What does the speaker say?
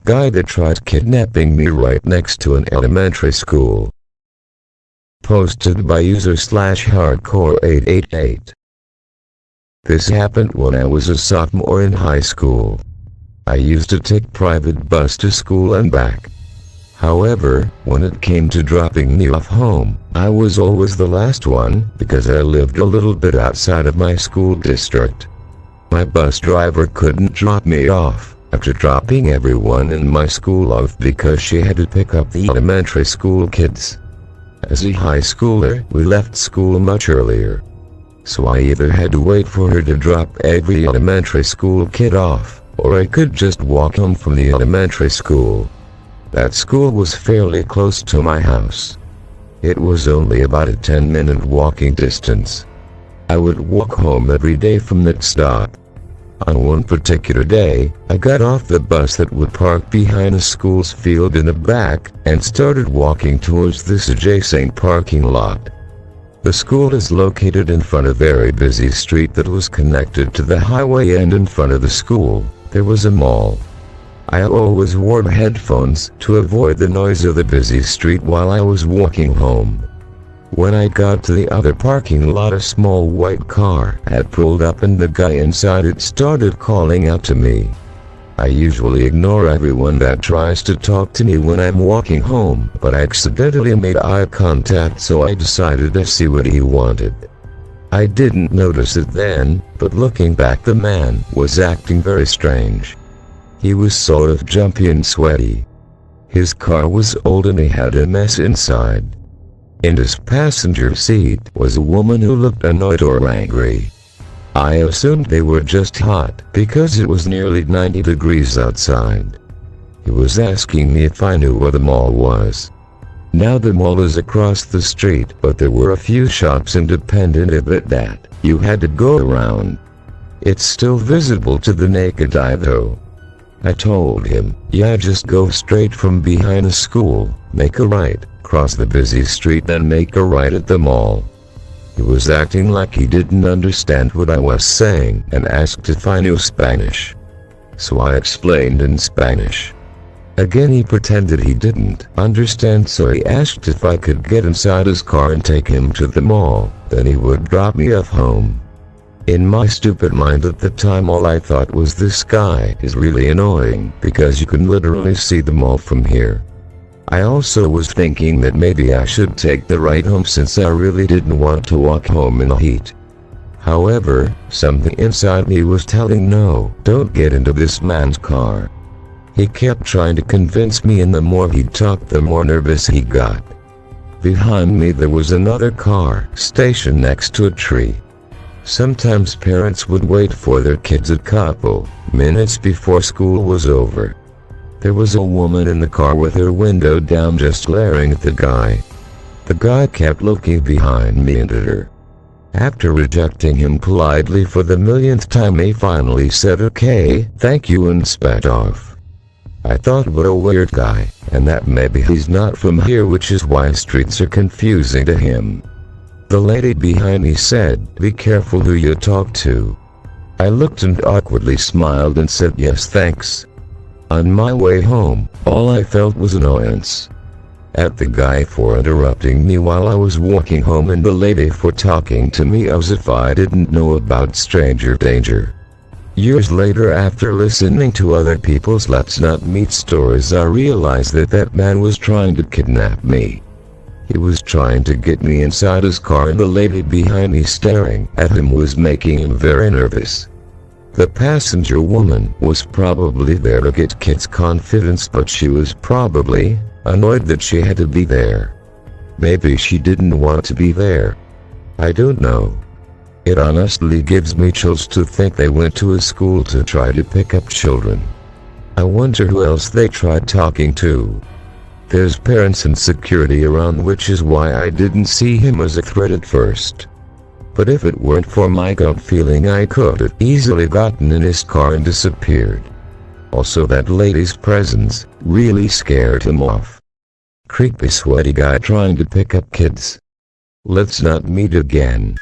Guy that tried kidnapping me right next to an elementary school. Posted by user/hardcore888. This happened when I was a sophomore in high school. I used to take private bus to school and back. However, when it came to dropping me off home, I was always the last one because I lived a little bit outside of my school district. My bus driver couldn't drop me off after dropping everyone in my school off because she had to pick up the elementary school kids. As a high schooler, we left school much earlier. So I either had to wait for her to drop every elementary school kid off, or I could just walk home from the elementary school. That school was fairly close to my house. It was only about a 10-minute walking distance. I would walk home every day from that stop. On one particular day, I got off the bus that would park behind the school's field in the back, and started walking towards this adjacent parking lot. The school is located in front of a very busy street that was connected to the highway, and in front of the school, there was a mall. I always wore headphones to avoid the noise of the busy street while I was walking home. When I got to the other parking lot, a small white car had pulled up and the guy inside it started calling out to me. I usually ignore everyone that tries to talk to me when I'm walking home, but I accidentally made eye contact, so I decided to see what he wanted. I didn't notice it then, but looking back, the man was acting very strange. He was sort of jumpy and sweaty. His car was old and he had a mess inside. In his passenger seat was a woman who looked annoyed or angry. I assumed they were just hot because it was nearly 90 degrees outside. He was asking me if I knew where the mall was. Now the mall is across the street, but there were a few shops independent of it that you had to go around. It's still visible to the naked eye though. I told him, yeah, just go straight from behind the school, make a right, cross the busy street, then make a right at the mall. He was acting like he didn't understand what I was saying and asked if I knew Spanish. So I explained in Spanish. Again he pretended he didn't understand, so he asked if I could get inside his car and take him to the mall, then he would drop me off home. In my stupid mind at the time, all I thought was, this guy is really annoying because you can literally see the mall from here. I also was thinking that maybe I should take the ride home since I really didn't want to walk home in the heat. However, something inside me was telling no, don't get into this man's car. He kept trying to convince me, and the more he talked, the more nervous he got. Behind me there was another car stationed next to a tree. Sometimes parents would wait for their kids a couple minutes before school was over. There was a woman in the car with her window down, just glaring at the guy. The guy kept looking behind me and at her. After rejecting him politely for the millionth time, he finally said okay, thank you, and sped off. I thought, what a weird guy, and that maybe he's not from here, which is why streets are confusing to him. The lady behind me said, be careful who you talk to. I looked and awkwardly smiled and said yes, thanks. On my way home, all I felt was annoyance at the guy for interrupting me while I was walking home, and the lady for talking to me as if I didn't know about stranger danger. Years later, after listening to other people's Let's Not Meet stories, I realized that that man was trying to kidnap me. He was trying to get me inside his car, and the lady behind me staring at him was making him very nervous. The passenger woman was probably there to get kids' confidence, but she was probably annoyed that she had to be there. Maybe she didn't want to be there. I don't know. It honestly gives me chills to think they went to a school to try to pick up children. I wonder who else they tried talking to. There's parents and security around, which is why I didn't see him as a threat at first. But if it weren't for my gut feeling, I could have easily gotten in his car and disappeared. Also, that lady's presence really scared him off. Creepy sweaty guy trying to pick up kids. Let's not meet again.